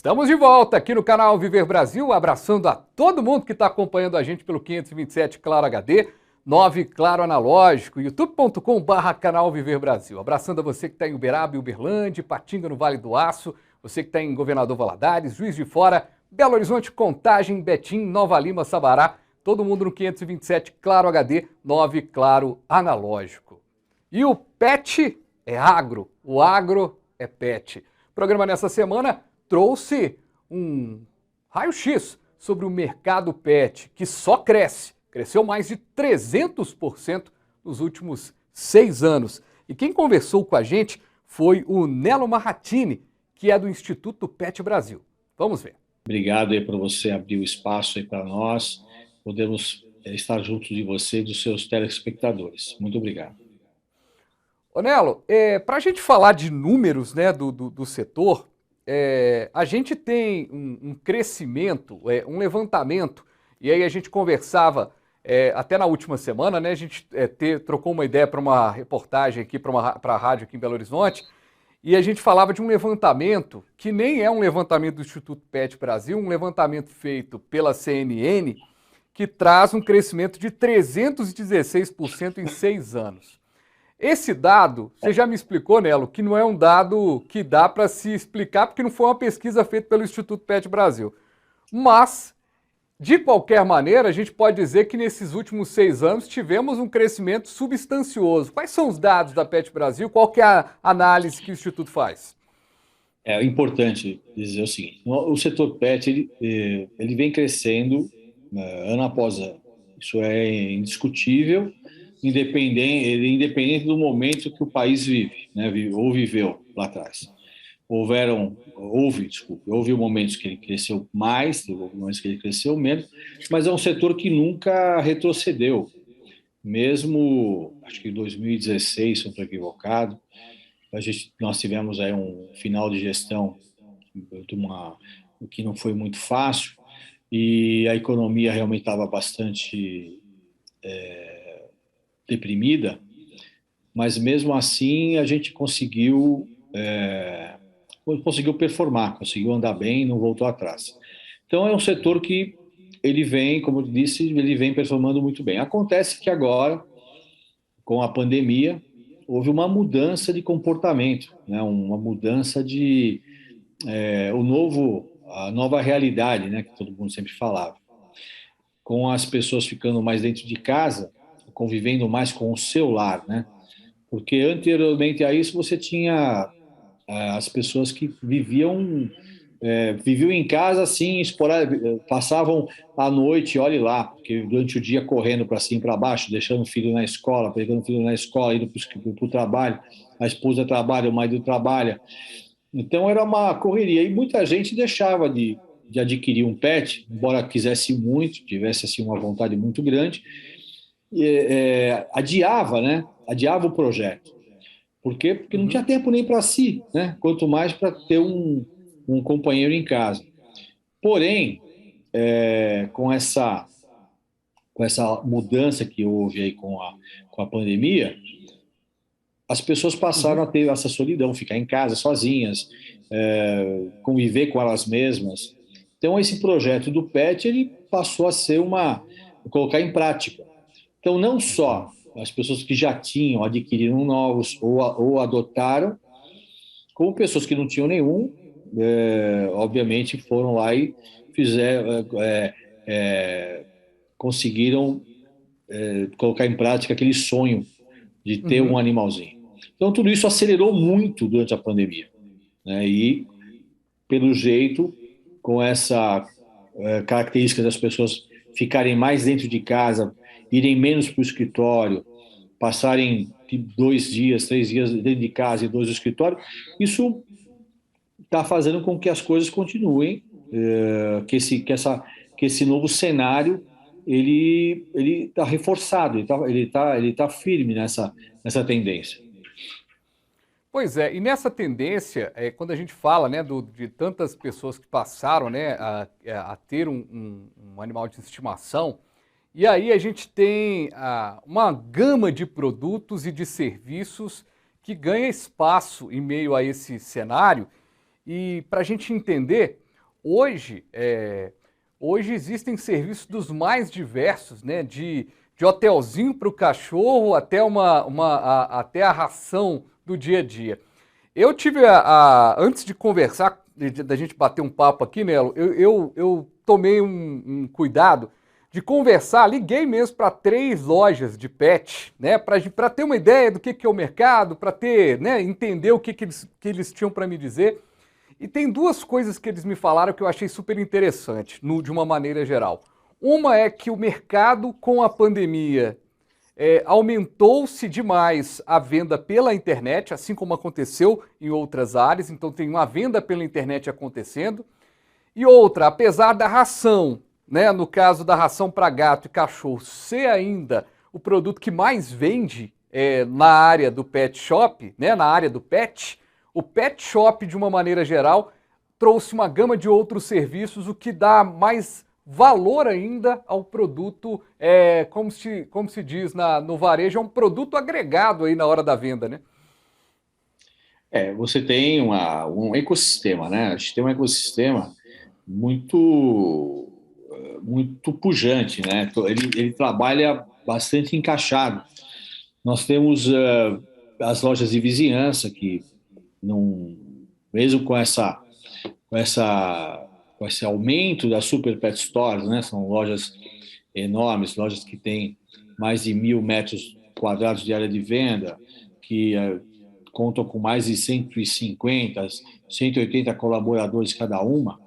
Estamos de volta aqui no canal Viver Brasil, abraçando a todo mundo que está acompanhando a gente pelo 527 Claro HD, 9 Claro Analógico, youtube.com/canal Viver Brasil. Abraçando a você que está em Uberaba e Uberlândia, Patinga no Vale do Aço, você que está em Governador Valadares, Juiz de Fora, Belo Horizonte, Contagem, Betim, Nova Lima, Sabará, todo mundo no 527 Claro HD, 9 Claro Analógico. E o pet é agro, o agro é pet. O programa nessa semana trouxe um raio-x sobre o mercado pet, que só cresce. Cresceu mais de 300% nos últimos 6 anos. E quem conversou com a gente foi o Nelo Marratini, que é do Instituto Pet Brasil. Vamos ver. Obrigado aí por você abrir o espaço aí para nós. Podemos estar junto de você e dos seus telespectadores. Muito obrigado. Ô Nelo, para a gente falar de números, né, do setor, a gente tem um crescimento, um levantamento, e aí a gente conversava até na última semana, né, a gente trocou uma ideia para uma reportagem aqui, para a rádio aqui em Belo Horizonte, e a gente falava de um levantamento que nem é um levantamento do Instituto Pet Brasil, um levantamento feito pela CNN, que traz um crescimento de 316% em 6 anos. Esse dado, você já me explicou, Nelo, que não é um dado que dá para se explicar, porque não foi uma pesquisa feita pelo Instituto Pet Brasil. Mas, de qualquer maneira, a gente pode dizer que nesses últimos 6 anos tivemos um crescimento substancioso. Quais são os dados da Pet Brasil? Qual que é a análise que o Instituto faz? É importante dizer o seguinte: o setor pet ele vem crescendo ano após ano. Isso é indiscutível, independente do momento que o país vive, né, ou viveu lá atrás. Houve momentos que ele cresceu mais, teve momentos que ele cresceu menos, mas é um setor que nunca retrocedeu. Mesmo, acho que em 2016, se não estou equivocado, nós tivemos aí um final de gestão que não foi muito fácil, e a economia realmente estava bastante deprimida, mas mesmo assim a gente conseguiu performar, conseguiu andar bem, não voltou atrás. Então é um setor que ele vem, como eu disse, ele vem performando muito bem. Acontece que agora, com a pandemia, houve uma mudança de comportamento, né? Uma mudança a nova realidade, né? Que todo mundo sempre falava. Com as pessoas ficando mais dentro de casa, convivendo mais com o celular, né? Porque anteriormente a isso você tinha as pessoas que viviam em casa assim, passavam a noite, olhe lá, porque durante o dia correndo para cima e para baixo, deixando o filho na escola, pegando o filho na escola, indo para o trabalho, a esposa trabalha, o marido trabalha. Então era uma correria e muita gente deixava de adquirir um pet, embora quisesse muito, tivesse assim uma vontade muito grande, adiava, né? Adiava o projeto. Por quê? Porque não tinha tempo nem para si, né? Quanto mais para ter um companheiro em casa. Porém, com essa mudança que houve aí com a pandemia, as pessoas passaram a ter essa solidão, ficar em casa sozinhas, conviver com elas mesmas. Então, esse projeto do PET ele passou a ser colocar em prática. Então, não só as pessoas que já tinham adquiriram novos ou adotaram, como pessoas que não tinham nenhum, obviamente foram lá e conseguiram colocar em prática aquele sonho de ter um animalzinho. Então, tudo isso acelerou muito durante a pandemia, né? E, pelo jeito, com essa característica das pessoas ficarem mais dentro de casa, irem menos para o escritório, passarem 2 dias, 3 dias dentro de casa e 2 no escritório, isso está fazendo com que as coisas continuem, que esse novo cenário ele está reforçado, ele tá firme nessa tendência. Pois é, e nessa tendência, quando a gente fala, né, de tantas pessoas que passaram, né, a ter um animal de estimação, e aí a gente tem uma gama de produtos e de serviços que ganha espaço em meio a esse cenário. E para a gente entender, Hoje, hoje existem serviços dos mais diversos, né? De hotelzinho para o cachorro até até a ração do dia a dia. Eu tive antes de conversar, da gente bater um papo aqui, Nelo, eu tomei um cuidado de conversar, liguei mesmo para 3 lojas de pet, né, para ter uma ideia do que é o mercado, para ter, né, entender o que eles tinham para me dizer. E tem 2 coisas que eles me falaram que eu achei super interessante, de uma maneira geral. Uma é que o mercado com a pandemia aumentou-se demais a venda pela internet, assim como aconteceu em outras áreas, então tem uma venda pela internet acontecendo. E outra, apesar da ração, né, no caso da ração para gato e cachorro, ser ainda o produto que mais vende na área do pet shop, né, na área do pet, o pet shop, de uma maneira geral, trouxe uma gama de outros serviços, o que dá mais valor ainda ao produto, como se diz no varejo, é um produto agregado aí na hora da venda, né? Você tem um ecossistema, né? A gente tem um ecossistema muito, muito pujante, né? Ele trabalha bastante encaixado. Nós temos as lojas de vizinhança que não, mesmo com essa, com esse aumento das super pet stores, né? São lojas enormes, lojas que têm mais de 1.000 metros quadrados de área de venda, que contam com mais de 150, 180 colaboradores cada uma,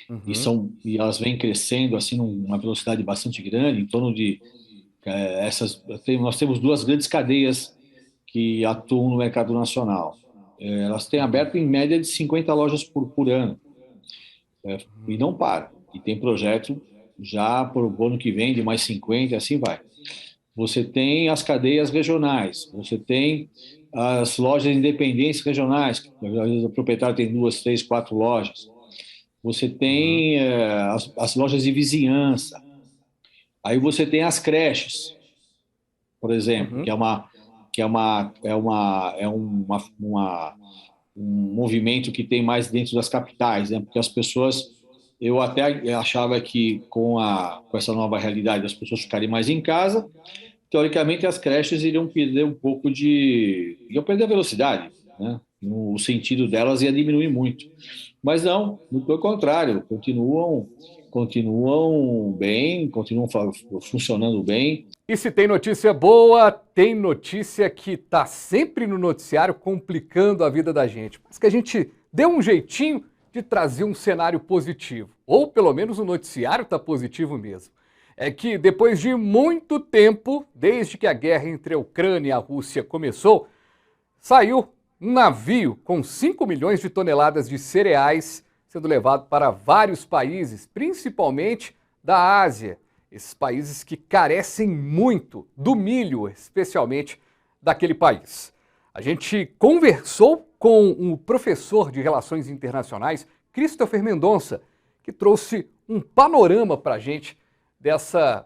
Uhum. e elas vêm crescendo assim numa velocidade bastante grande, em torno de nós temos 2 grandes cadeias que atuam no mercado nacional. Elas têm Uhum. aberto em média de 50 lojas por ano, e não para. E tem projeto já para o ano que vem de mais 50 e assim vai. Você tem as cadeias regionais, você tem as lojas independentes regionais, que às vezes o proprietário tem 2, 3, 4 lojas. Você Uhum. tem as lojas de vizinhança. Aí você tem as creches, por exemplo, Uhum. um movimento que tem mais dentro das capitais, né? Porque as pessoas, eu até achava que com essa nova realidade as pessoas ficarem mais em casa, teoricamente as creches iriam perder iam perder a velocidade, né? O sentido delas ia diminuir muito. Mas não, muito pelo contrário, continuam bem, funcionando bem. E se tem notícia boa, tem notícia que está sempre no noticiário complicando a vida da gente. Mas que a gente deu um jeitinho de trazer um cenário positivo. Ou pelo menos o noticiário está positivo mesmo. É que depois de muito tempo, desde que a guerra entre a Ucrânia e a Rússia começou, saiu um navio com 5 milhões de toneladas de cereais sendo levado para vários países, principalmente da Ásia. Esses países que carecem muito do milho, especialmente daquele país. A gente conversou com um professor de Relações Internacionais, Christopher Mendonça, que trouxe um panorama para a gente dessa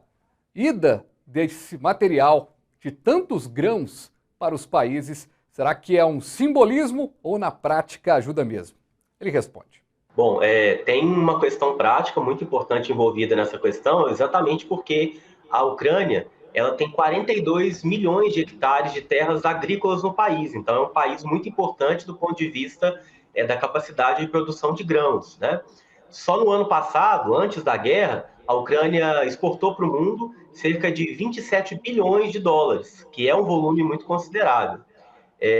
ida desse material de tantos grãos para os países. Será que é um simbolismo ou na prática ajuda mesmo? Ele responde. Bom, tem uma questão prática muito importante envolvida nessa questão, exatamente porque a Ucrânia ela tem 42 milhões de hectares de terras agrícolas no país, então é um país muito importante do ponto de vista da capacidade de produção de grãos, né? Só no ano passado, antes da guerra, a Ucrânia exportou para o mundo cerca de 27 bilhões de dólares, que é um volume muito considerável.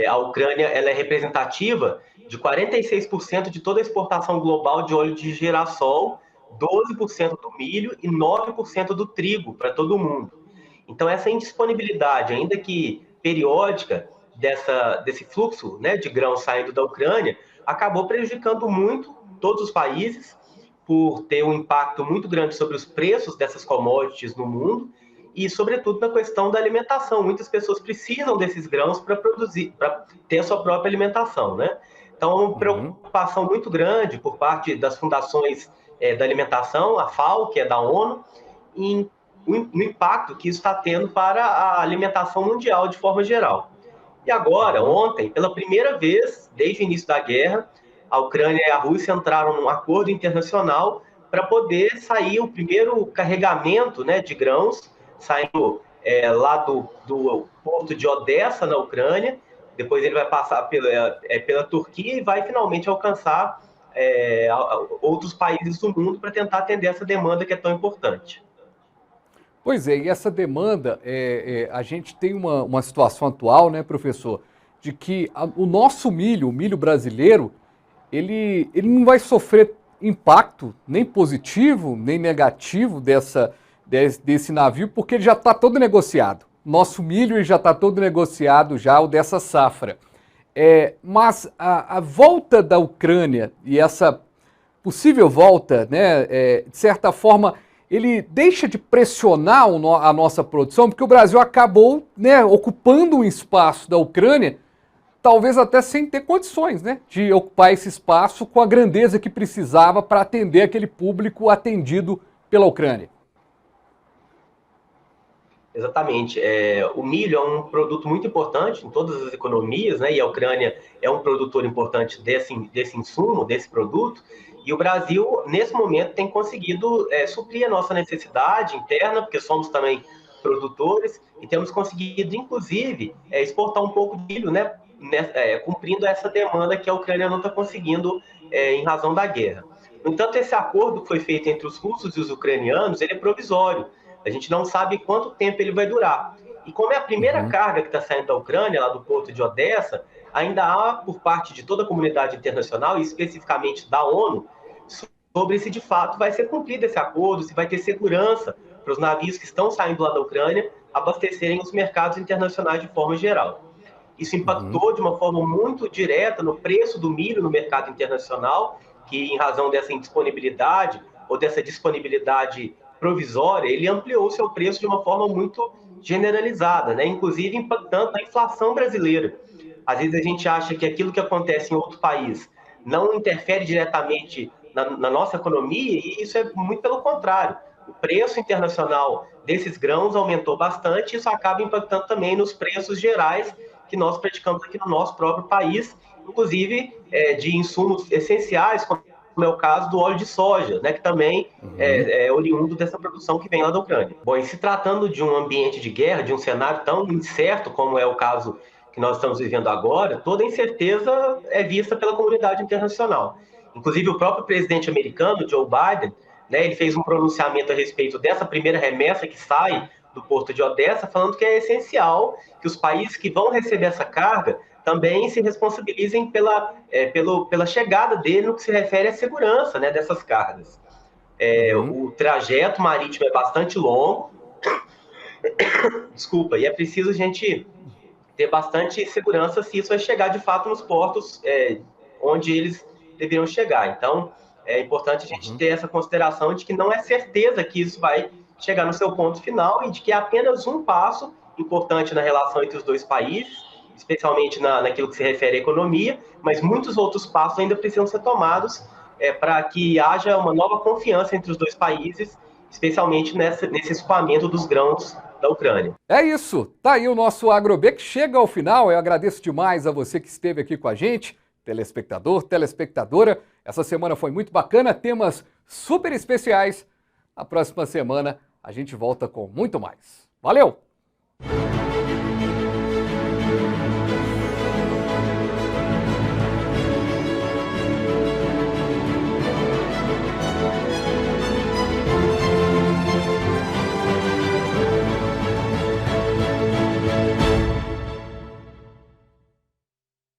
A Ucrânia ela é representativa de 46% de toda a exportação global de óleo de girassol, 12% do milho e 9% do trigo para todo o mundo. Então, essa indisponibilidade, ainda que periódica, desse fluxo, né, de grãos saindo da Ucrânia, acabou prejudicando muito todos os países, por ter um impacto muito grande sobre os preços dessas commodities no mundo e, sobretudo, na questão da alimentação. Muitas pessoas precisam desses grãos para produzir, para ter a sua própria alimentação, né? Então, é uma Uhum. preocupação muito grande por parte das fundações da alimentação, a FAO, que é da ONU, em no impacto que isso está tendo para a alimentação mundial de forma geral. E agora, Uhum. ontem, pela primeira vez desde o início da guerra, a Ucrânia e a Rússia entraram num acordo internacional para poder sair o primeiro carregamento, né, de grãos, saindo lá do porto de Odessa, na Ucrânia. Depois ele vai passar pela Turquia e vai finalmente alcançar outros países do mundo para tentar atender essa demanda que é tão importante. Pois é, e essa demanda, a gente tem uma situação atual, né, professor, de que o nosso milho, o milho brasileiro, ele não vai sofrer impacto nem positivo, nem negativo desse navio, porque ele já está todo negociado. Nosso milho já está todo negociado, já o dessa safra. Mas a volta da Ucrânia e essa possível volta, né, de certa forma, ele deixa de pressionar a nossa produção, porque o Brasil acabou, né, ocupando um espaço da Ucrânia, talvez até sem ter condições, né, de ocupar esse espaço com a grandeza que precisava para atender aquele público atendido pela Ucrânia. Exatamente. O milho é um produto muito importante em todas as economias, né? E a Ucrânia é um produtor importante desse insumo, desse produto. E o Brasil, nesse momento, tem conseguido suprir a nossa necessidade interna, porque somos também produtores, e temos conseguido, inclusive, exportar um pouco de milho, né? Cumprindo essa demanda que a Ucrânia não está conseguindo em razão da guerra. No entanto, esse acordo que foi feito entre os russos e os ucranianos, ele é provisório. A gente não sabe quanto tempo ele vai durar. E como é a primeira carga que está saindo da Ucrânia, lá do porto de Odessa, ainda há, por parte de toda a comunidade internacional, e especificamente da ONU, sobre se de fato vai ser cumprido esse acordo, se vai ter segurança para os navios que estão saindo lá da Ucrânia abastecerem os mercados internacionais de forma geral. Isso impactou de uma forma muito direta no preço do milho no mercado internacional, que em razão dessa indisponibilidade ou dessa disponibilidade provisória, ele ampliou o seu preço de uma forma muito generalizada, né? Inclusive impactando a inflação brasileira. Às vezes a gente acha que aquilo que acontece em outro país não interfere diretamente na nossa economia, e isso é muito pelo contrário. O preço internacional desses grãos aumentou bastante, e isso acaba impactando também nos preços gerais que nós praticamos aqui no nosso próprio país, inclusive de insumos essenciais, como é o caso do óleo de soja, né, que também é oriundo dessa produção que vem lá da Ucrânia. Bom, e se tratando de um ambiente de guerra, de um cenário tão incerto como é o caso que nós estamos vivendo agora, toda incerteza é vista pela comunidade internacional. Inclusive, o próprio presidente americano, Joe Biden, né, ele fez um pronunciamento a respeito dessa primeira remessa que sai do porto de Odessa, falando que é essencial que os países que vão receber essa carga também se responsabilizem pela chegada dele no que se refere à segurança, né, dessas cargas. O trajeto marítimo é bastante longo, desculpa, e é preciso a gente ter bastante segurança se isso vai chegar de fato nos portos onde eles deveriam chegar. Então, é importante a gente ter essa consideração de que não é certeza que isso vai chegar no seu ponto final e de que é apenas um passo importante na relação entre os dois países, especialmente naquilo que se refere à economia, mas muitos outros passos ainda precisam ser tomados para que haja uma nova confiança entre os dois países, especialmente nesse escoamento dos grãos da Ucrânia. É isso, tá aí o nosso AgroB que chega ao final. Eu agradeço demais a você que esteve aqui com a gente, telespectador, telespectadora. Essa semana foi muito bacana, temas super especiais. Na próxima semana a gente volta com muito mais. Valeu!